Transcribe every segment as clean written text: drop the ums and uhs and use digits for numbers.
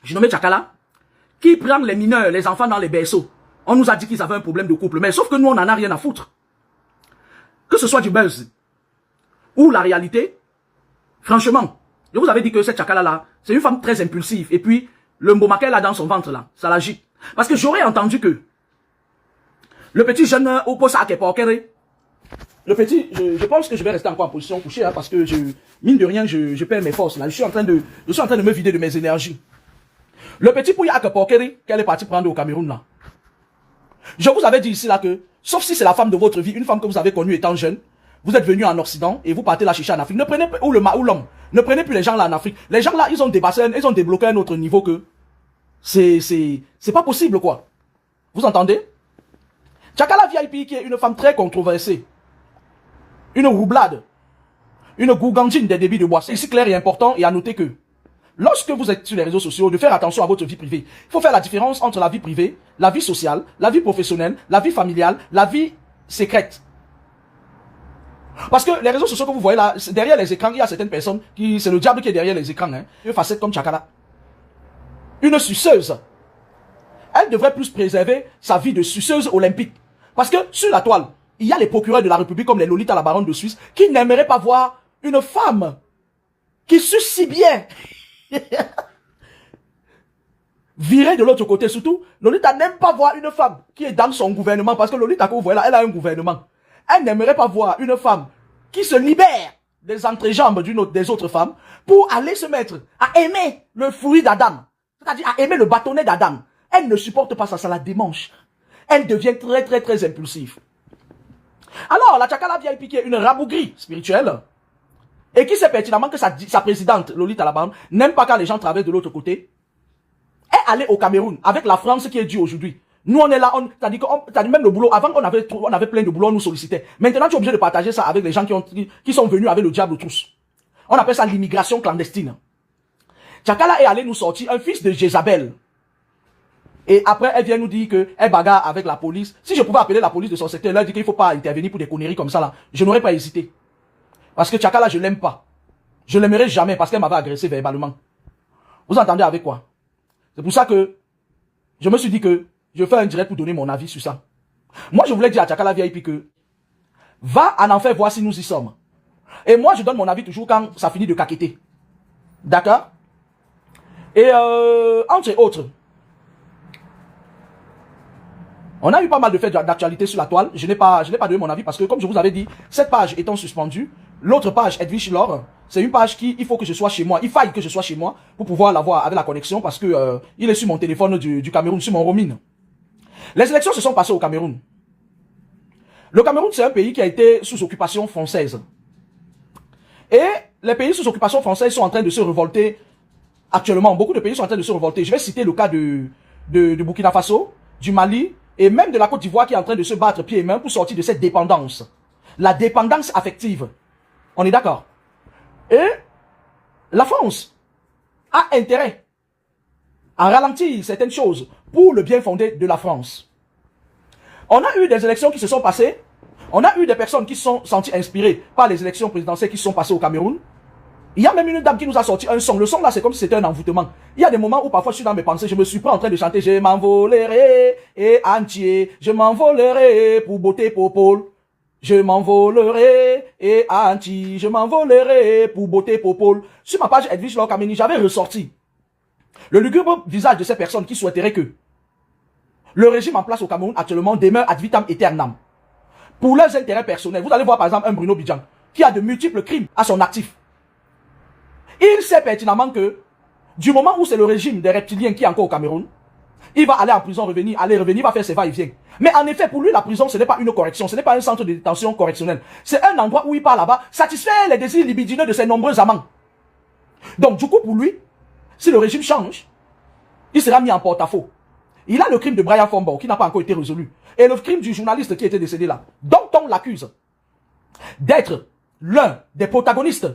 j'ai nommé Tchakala, qui prend les mineurs, les enfants dans les berceaux. On nous a dit qu'ils avaient un problème de couple, mais sauf que nous, on n'en a rien à foutre. Que ce soit du buzz ou la réalité, franchement, je vous avais dit que cette Tchakala-là, c'est une femme très impulsive. Et puis, le mboma qu'elle a dans son ventre, là, ça l'agite. Parce que j'aurais entendu que le petit jeune oppose à Kepokere, le petit, je pense que je vais rester encore en position couchée, hein, parce que mine de rien, je perds mes forces, là. Je suis en train de me vider de mes énergies. Le petit Pouya Kepokere, qu'elle est partie prendre au Cameroun, là. Je vous avais dit ici, là, que, sauf si c'est la femme de votre vie, une femme que vous avez connue étant jeune, vous êtes venu en Occident et vous partez la chercher en Afrique. Ne prenez ou l'homme. Ne prenez plus les gens là en Afrique. Les gens là, ils ont dépassé, ils ont débloqué un autre niveau que c'est pas possible quoi. Vous entendez? Tchakala VIP qui est une femme très controversée, une roublade, une gougandine des débits de bois. C'est ici clair et important et à noter que lorsque vous êtes sur les réseaux sociaux, de faire attention à votre vie privée. Il faut faire la différence entre la vie privée, la vie sociale, la vie professionnelle, la vie familiale, la vie secrète. Parce que les réseaux sociaux que vous voyez là, derrière les écrans, il y a certaines personnes qui, c'est le diable qui est derrière les écrans, hein. Une facette comme Tchakala. Une suceuse. Elle devrait plus préserver sa vie de suceuse olympique. Parce que sur la toile, il y a les procureurs de la République comme les Lolita la baronne de Suisse qui n'aimeraient pas voir une femme qui suce si bien. Virer de l'autre côté, surtout, Lolita n'aime pas voir une femme qui est dans son gouvernement. Parce que Lolita, que vous voyez là, elle a un gouvernement. Elle n'aimerait pas voir une femme qui se libère des entrejambes des autres femmes pour aller se mettre à aimer le fruit d'Adam. C'est-à-dire à aimer le bâtonnet d'Adam. Elle ne supporte pas ça, ça la démange. Elle devient très impulsive. Alors, la Tchakala VIP qui est une rabougrie spirituelle et qui sait pertinemment que sa présidente, Lolita Laban, n'aime pas quand les gens traversent de l'autre côté, est allée au Cameroun avec la France qui est due aujourd'hui. Nous, on est là, t'as dit même le boulot. Avant, on avait plein de boulot, on nous sollicitait. Maintenant, tu es obligé de partager ça avec les gens qui sont venus avec le diable tous. On appelle ça l'immigration clandestine. Tchakala est allé nous sortir un fils de Jézabel. Et après, elle vient nous dire qu'elle bagarre avec la police. Si je pouvais appeler la police de son secteur, elle leur dit qu'il ne faut pas intervenir pour des conneries comme ça, là. Je n'aurais pas hésité. Parce que Tchakala, je l'aime pas. Je l'aimerai jamais parce qu'elle m'avait agressé verbalement. Vous entendez avec quoi? C'est pour ça que je me suis dit que je fais un direct pour donner mon avis sur ça. Moi, je voulais dire à Tchakala VIP que va en enfer voir si nous y sommes. Et moi, je donne mon avis toujours quand ça finit de caqueter. D'accord? Et entre autres, on a eu pas mal de faits d'actualité sur la toile. Je n'ai pas donné mon avis parce que, comme je vous avais dit, cette page étant suspendue, l'autre page, Edwige Laure, c'est une page il faut que je sois chez moi. Il faille que je sois chez moi pour pouvoir l'avoir avec la connexion parce que il est sur mon téléphone du Cameroun, sur mon roaming. Les élections se sont passées au Cameroun. Le Cameroun, c'est un pays qui a été sous occupation française. Et les pays sous occupation française sont en train de se révolter actuellement. Beaucoup de pays sont en train de se révolter. Je vais citer le cas de Burkina Faso, du Mali et même de la Côte d'Ivoire qui est en train de se battre pieds et mains pour sortir de cette dépendance. La dépendance affective. On est d'accord? Et la France a intérêt à ralentir certaines choses pour le bien fondé de la France. On a eu des élections qui se sont passées. On a eu des personnes qui se sont senties inspirées par les élections présidentielles qui se sont passées au Cameroun. Il y a même une dame qui nous a sorti un son. Le son là, c'est comme si c'était un envoûtement. Il y a des moments où parfois je suis dans mes pensées, je me suis pas en train de chanter. Je m'envolerai et entier. Je m'envolerai pour beauté popole. Je m'envolerai et entier. Je m'envolerai pour beauté popole. Sur ma page Edwige Laure Kameni, j'avais ressorti le lugubre visage de ces personnes qui souhaiteraient que le régime en place au Cameroun actuellement demeure ad vitam aeternam. Pour leurs intérêts personnels. Vous allez voir par exemple un Bruno Bidjan qui a de multiples crimes à son actif. Il sait pertinemment que du moment où c'est le régime des reptiliens qui est encore au Cameroun, il va aller en prison, revenir, il va faire ses va-et-vient. Mais en effet, pour lui, la prison, ce n'est pas une correction, ce n'est pas un centre de détention correctionnel. C'est un endroit où il part là-bas, satisfaire les désirs libidineux de ses nombreux amants. Donc du coup, pour lui, si le régime change, il sera mis en porte-à-faux. Il a le crime de Brian Fombo qui n'a pas encore été résolu. Et le crime du journaliste qui était décédé là. Donc on l'accuse d'être l'un des protagonistes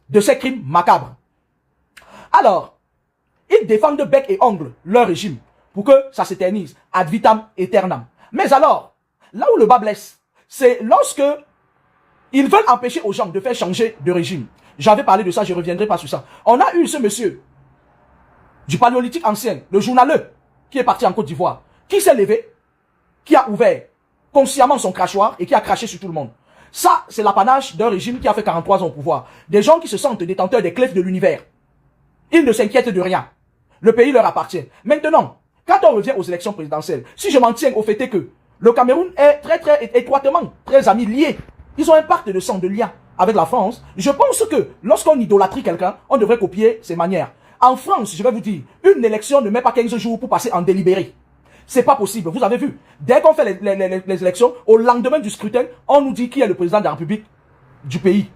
de ces crimes macabres. Alors, ils défendent de bec et ongle leur régime pour que ça s'éternise ad vitam aeternam. Mais alors, là où le bas blesse, c'est lorsque ils veulent empêcher aux gens de faire changer de régime. J'avais parlé de ça, je ne reviendrai pas sur ça. On a eu ce monsieur du paléolithique ancien, le journaleux qui est parti en Côte d'Ivoire, qui s'est levé, qui a ouvert consciemment son crachoir et qui a craché sur tout le monde. Ça, c'est l'apanage d'un régime qui a fait 43 ans au pouvoir. Des gens qui se sentent détenteurs des clefs de l'univers. Ils ne s'inquiètent de rien. Le pays leur appartient. Maintenant, quand on revient aux élections présidentielles, si je m'en tiens au fait que le Cameroun est très étroitement, très amis, liés. Ils ont un pacte de sang, de lien avec la France. Je pense que lorsqu'on idolâtrie quelqu'un, on devrait copier ses manières. En France, je vais vous dire, une élection ne met pas 15 jours pour passer en délibéré. C'est pas possible. Vous avez vu, dès qu'on fait les élections, au lendemain du scrutin, on nous dit qui est le président de la République du pays.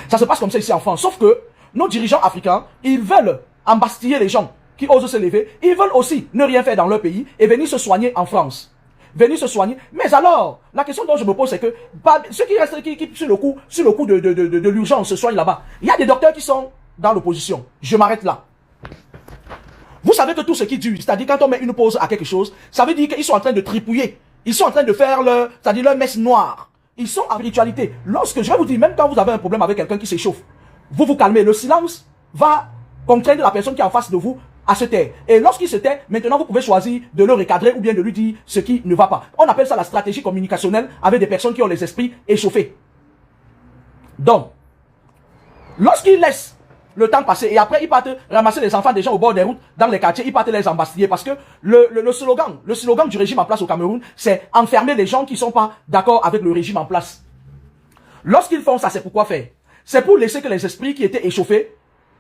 Ça se passe comme ça ici en France. Sauf que nos dirigeants africains, ils veulent embastiller les gens qui osent se lever. Ils veulent aussi ne rien faire dans leur pays et venir se soigner en France. Venir se soigner. Mais alors, la question dont je me pose, c'est que ceux qui restent qui sur le coup de l'urgence se soignent là-bas. Il y a des docteurs qui sont dans l'opposition. Je m'arrête là. Vous savez que tout ce qui dure, c'est-à-dire quand on met une pause à quelque chose, ça veut dire qu'ils sont en train de tripouiller. Ils sont en train de faire leur messe noire. Ils sont en spiritualité. Lorsque, je vais vous dire, même quand vous avez un problème avec quelqu'un qui s'échauffe, vous vous calmez. Le silence va contraindre la personne qui est en face de vous à se taire. Et lorsqu'il se tait, maintenant vous pouvez choisir de le recadrer ou bien de lui dire ce qui ne va pas. On appelle ça la stratégie communicationnelle avec des personnes qui ont les esprits échauffés. Donc, lorsqu'il laisse le temps passer et après ils partent ramasser les enfants des gens au bord des routes, dans les quartiers, ils partent les embastiller parce que le slogan du régime en place au Cameroun, c'est enfermer les gens qui ne sont pas d'accord avec le régime en place. Lorsqu'ils font ça, c'est pourquoi faire? C'est pour laisser que les esprits qui étaient échauffés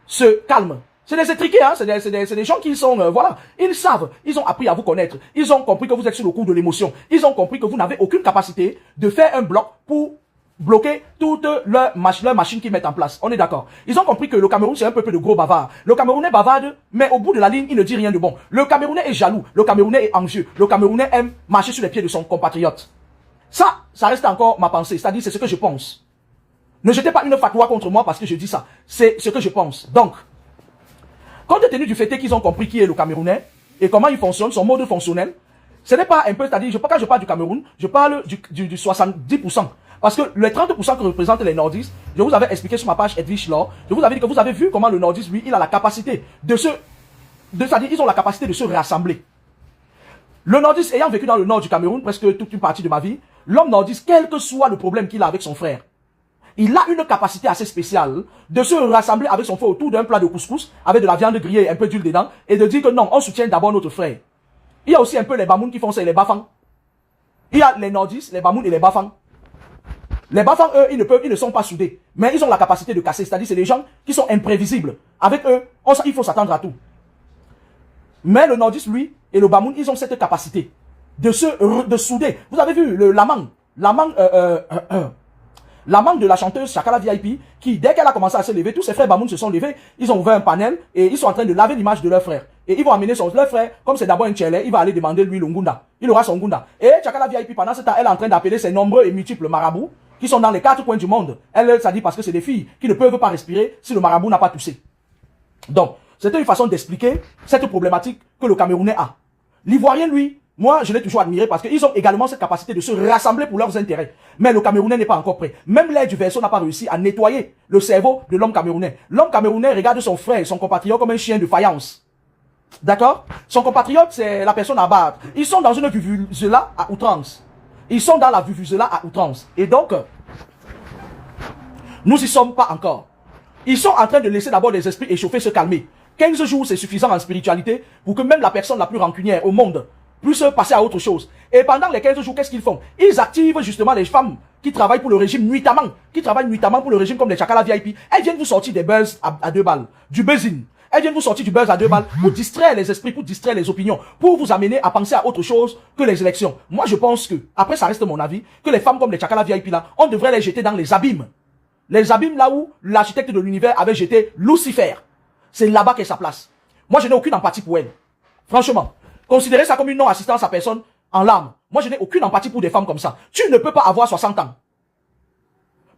se calment. C'est des étriqués, hein, c'est des gens qui sont, voilà, ils savent, ils ont appris à vous connaître, ils ont compris que vous êtes sur le coup de l'émotion, ils ont compris que vous n'avez aucune capacité de faire un bloc pour bloquer toute leur machine qu'ils mettent en place. On est d'accord. Ils ont compris que le Cameroun, c'est un peuple de gros bavards. Le Camerounais bavarde, mais au bout de la ligne, il ne dit rien de bon. Le Camerounais est jaloux, le Camerounais est anxieux, le Camerounais aime marcher sur les pieds de son compatriote. Ça reste encore ma pensée, c'est-à-dire c'est ce que je pense. Ne jetez pas une fatwa contre moi parce que je dis ça. C'est ce que je pense. Donc, compte tenu du fait qu'ils ont compris qui est le Camerounais et comment il fonctionne, son mode fonctionnel, ce n'est pas un peu, c'est-à-dire, quand je parle du Cameroun, je parle du 70%. Parce que les 30% que représentent les nordistes, je vous avais expliqué sur ma page Edwige Law, je vous avais dit que vous avez vu comment le nordiste, lui, il a la capacité c'est-à-dire, ils ont la capacité de se rassembler. Le nordiste, ayant vécu dans le nord du Cameroun, presque toute une partie de ma vie, l'homme nordiste, quel que soit le problème qu'il a avec son frère, il a une capacité assez spéciale de se rassembler avec son frère autour d'un plat de couscous, avec de la viande grillée et un peu d'huile dedans, et de dire que non, on soutient d'abord notre frère. Il y a aussi un peu les Bamouns qui font ça, et les Bafang. Il y a les nordistes, les Bamouns et les Bafang. Les Bafang, eux, ils ne sont pas soudés, mais ils ont la capacité de casser, c'est-à-dire c'est des gens qui sont imprévisibles. Avec eux, il faut s'attendre à tout. Mais le nordiste, lui, et le Bamoun, ils ont cette capacité de souder. Vous avez vu l'amant de la chanteuse Chakala VIP, qui, dès qu'elle a commencé à se lever, tous ses frères Bamoun se sont levés, ils ont ouvert un panel et ils sont en train de laver l'image de leur frère. Et ils vont amener leur frère, comme c'est d'abord un tchèlè, il va aller demander lui le ngunda. Il aura son ngunda. Et Chakala VIP, pendant ce temps, elle est en train d'appeler ses nombreux et multiples marabouts, qui sont dans les 4 coins du monde. Elle, ça dit parce que c'est des filles qui ne peuvent pas respirer si le marabout n'a pas toussé. Donc, c'était une façon d'expliquer cette problématique que le Camerounais a. L'Ivoirien, lui, moi, je l'ai toujours admiré parce qu'ils ont également cette capacité de se rassembler pour leurs intérêts. Mais le Camerounais n'est pas encore prêt. Même l'air du verso n'a pas réussi à nettoyer le cerveau de l'homme camerounais. L'homme camerounais regarde son frère, son compatriote comme un chien de faïence. D'accord? Son compatriote, c'est la personne à battre. Ils sont dans une vuvuzela à outrance. Ils sont dans la vuvuzela à outrance. Et donc, nous n'y sommes pas encore. Ils sont en train de laisser d'abord les esprits échauffés se calmer. 15 jours, c'est suffisant en spiritualité pour que même la personne la plus rancunière au monde puisse passer à autre chose. Et pendant les 15 jours, qu'est-ce qu'ils font? Ils activent justement les femmes qui travaillent pour le régime nuitamment, qui travaillent nuitamment pour le régime comme les Chakala VIP. Elles viennent vous sortir des buzz à 2 balles, du buzzing. Elles viennent vous sortir du buzz à 2 balles pour distraire les esprits, pour distraire les opinions, pour vous amener à penser à autre chose que les élections. Moi, je pense que, après ça reste mon avis, que les femmes comme les Chakala VIP là, on devrait les jeter dans les abîmes. Les abîmes là où l'architecte de l'univers avait jeté Lucifer. C'est là-bas qu'est sa place. Moi, je n'ai aucune empathie pour elle. Franchement, considérez ça comme une non-assistance à personne en larmes. Moi, je n'ai aucune empathie pour des femmes comme ça. Tu ne peux pas avoir 60 ans.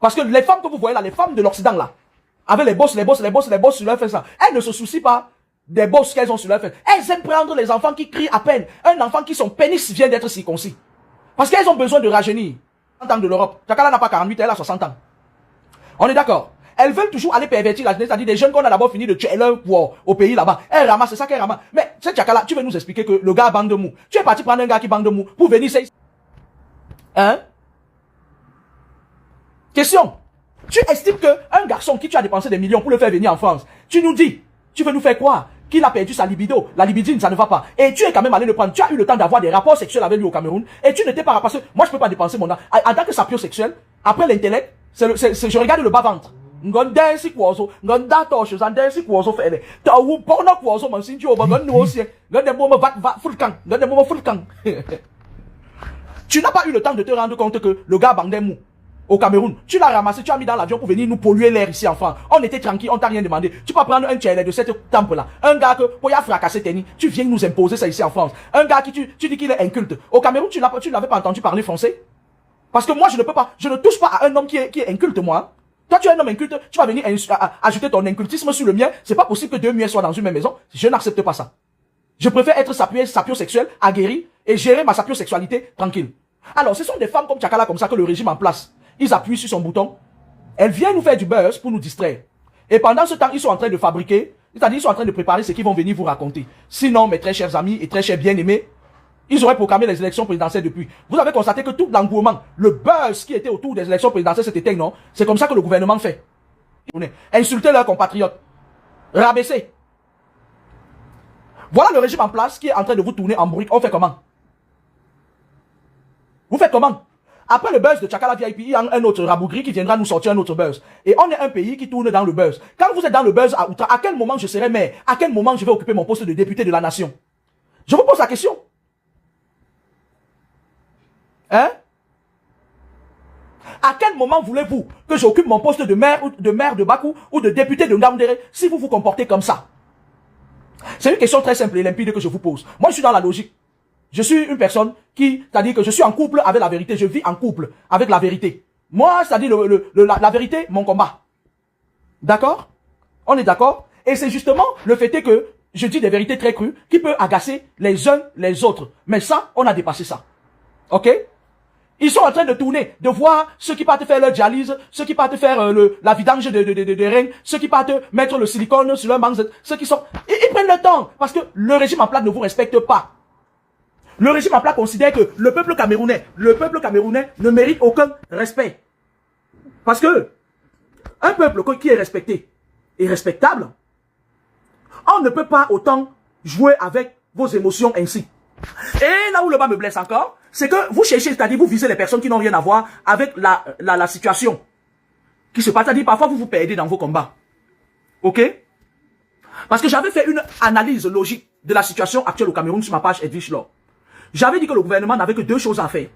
Parce que les femmes que vous voyez là, les femmes de l'Occident là, avec les bosses sur leur fesses là, elles ne se soucient pas des bosses qu'elles ont sur leur fesses. Elles aiment prendre les enfants qui crient à peine. Un enfant qui son pénis vient d'être circoncis. Parce qu'elles ont besoin de rajeunir. En tant que de l'Europe, Chakala n'a pas 48, elle a 60 ans. On est d'accord. elles veulent toujours aller pervertir la jeunesse, c'est-à-dire des jeunes qu'on a d'abord fini de tuer leur au pays là-bas. Elles ramassent, c'est ça qu'elles ramassent. Mais cette Tchakala, tu veux nous expliquer que le gars bande de mou. Tu es parti prendre un gars qui bande de mou pour venir, hein? Question. Tu estimes qu'un garçon qui tu as dépensé des millions pour le faire venir en France, tu nous dis, tu veux nous faire croire qu'il a perdu sa libido, la libidine, ça ne va pas. Et tu es quand même allé le prendre. Tu as eu le temps d'avoir des rapports sexuels avec lui au Cameroun. Et tu n'étais pas parce que moi je peux pas dépenser mon argent. En tant que sapiosexuel, après l'intellect, je regarde le bas-ventre. Ngondensi kwazo, ngondato shuzandensi kwazo fele. Ta wu porno kwazo mansinji oba ngonno aussi. Ngondem mo va fulkan, ngondem mo fulkan. Tu n'as pas eu le temps de te rendre compte que le gars bandait mou au Cameroun, tu l'as ramassé, tu as mis dans l'avion pour venir nous polluer l'air ici en France. On était tranquille, on t'a rien demandé. Tu peux prendre un tchèle de cette temple-là. Un gars que, pour y a fracassé tennis, tu viens nous imposer ça ici en France. Un gars qui tu dis qu'il est inculte. Au Cameroun, tu l'avais pas entendu parler français? Parce que moi, je ne peux pas, je ne touche pas à un homme qui est inculte, moi. Toi, tu es un homme inculte, tu vas venir ajouter ton incultisme sur le mien. C'est pas possible que deux muets soient dans une même maison. Je n'accepte pas ça. Je préfère être sapiosexuel, aguerri, et gérer ma sapiosexualité tranquille. Alors, ce sont des femmes comme Tchakala comme ça que le régime en place, ils appuient sur son bouton. Elles viennent nous faire du buzz pour nous distraire. Et pendant ce temps, ils sont en train de fabriquer, c'est-à-dire ils sont en train de préparer ce qu'ils vont venir vous raconter. Sinon, mes très chers amis et très chers bien-aimés, ils auraient proclamé les élections présidentielles depuis. Vous avez constaté que tout l'engouement, le buzz qui était autour des élections présidentielles cet été, non? C'est comme ça que le gouvernement fait. Insulter leurs compatriotes. Rabaisser. Voilà le régime en place qui est en train de vous tourner en brique. On fait comment? Vous faites comment? Après le buzz de Tchakala VIP, il y a un autre rabougri qui viendra nous sortir un autre buzz. Et on est un pays qui tourne dans le buzz. Quand vous êtes dans le buzz à outrance, à quel moment je serai maire? À quel moment je vais occuper mon poste de député de la nation? Je vous pose la question. Hein? À quel moment voulez-vous que j'occupe mon poste de maire de Bakou ou de député de Ngamdere si vous vous comportez comme ça? C'est une question très simple et limpide que je vous pose. Moi, je suis dans la logique. Je suis une personne qui, c'est-à-dire que je suis en couple avec la vérité. Je vis en couple avec la vérité. Moi, c'est-à-dire la vérité, mon combat. D'accord? On est d'accord? Et c'est justement le fait est que je dis des vérités très crues qui peut agacer les uns les autres. Mais ça, on a dépassé ça. Ok? Ils sont en train de tourner, de voir ceux qui partent faire leur dialyse, ceux qui partent faire la vidange de reins, ceux qui partent mettre le silicone sur leur mangue, ceux qui sont... Ils prennent le temps parce que le régime en place ne vous respecte pas. Le régime en place considère que le peuple camerounais ne mérite aucun respect. Parce que un peuple qui est respecté et respectable, on ne peut pas autant jouer avec vos émotions ainsi. Et là où le bas me blesse encore, c'est que vous cherchez, c'est-à-dire vous visez les personnes qui n'ont rien à voir avec la situation qui se passe. C'est-à-dire parfois vous vous perdez dans vos combats. Ok? Parce que j'avais fait une analyse logique de la situation actuelle au Cameroun sur ma page Edwige Law. J'avais dit que le gouvernement n'avait que deux choses à faire.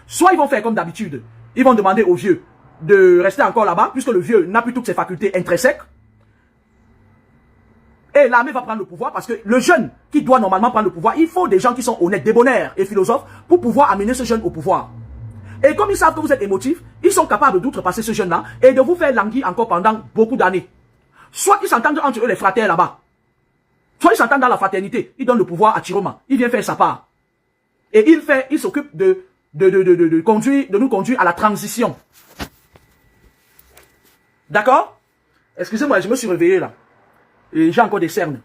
Soit ils vont faire comme d'habitude, ils vont demander aux vieux de rester encore là-bas, puisque le vieux n'a plus toutes ses facultés intrinsèques. Et l'armée va prendre le pouvoir, parce que le jeune qui doit normalement prendre le pouvoir, il faut des gens qui sont honnêtes, débonnaires et philosophes, pour pouvoir amener ce jeune au pouvoir. Et comme ils savent que vous êtes émotifs, ils sont capables d'outrepasser ce jeune-là et de vous faire languir encore pendant beaucoup d'années. Soit ils s'entendent entre eux les fraternes là-bas, soit ils s'entendent dans la fraternité, ils donnent le pouvoir à Chiroma, il vient faire sa part. Et il s'occupe de nous conduire à la transition. D'accord? Excusez-moi, je me suis réveillé là. Et j'ai encore des cernes.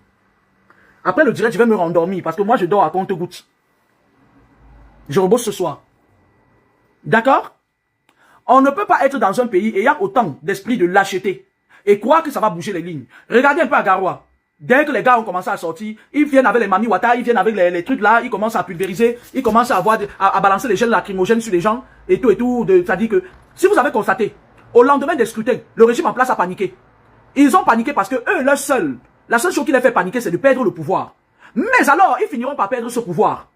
Après le direct, je vais me rendormir parce que moi je dors à compte-gouttes. Je repose ce soir. D'accord? On ne peut pas être dans un pays ayant autant d'esprit de lâcheté et croire que ça va bouger les lignes. Regardez un peu à Garoua. Dès que les gars ont commencé à sortir, ils viennent avec les mami wata, ils viennent avec les trucs là, ils commencent à pulvériser, ils commencent à balancer les gels lacrymogènes sur les gens et tout. C'est-à-dire que, si vous avez constaté, au lendemain des scrutins, le régime en place a paniqué. Ils ont paniqué parce que eux, la seule chose qui les fait paniquer, c'est de perdre le pouvoir. Mais alors, ils finiront par perdre ce pouvoir.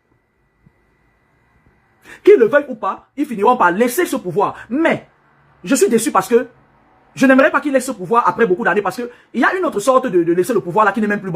Qu'ils le veuillent ou pas, ils finiront par laisser ce pouvoir. Mais, je suis déçu parce que je n'aimerais pas qu'ils laissent ce pouvoir après beaucoup d'années parce que il y a une autre sorte de laisser le pouvoir là qui n'est même plus bon.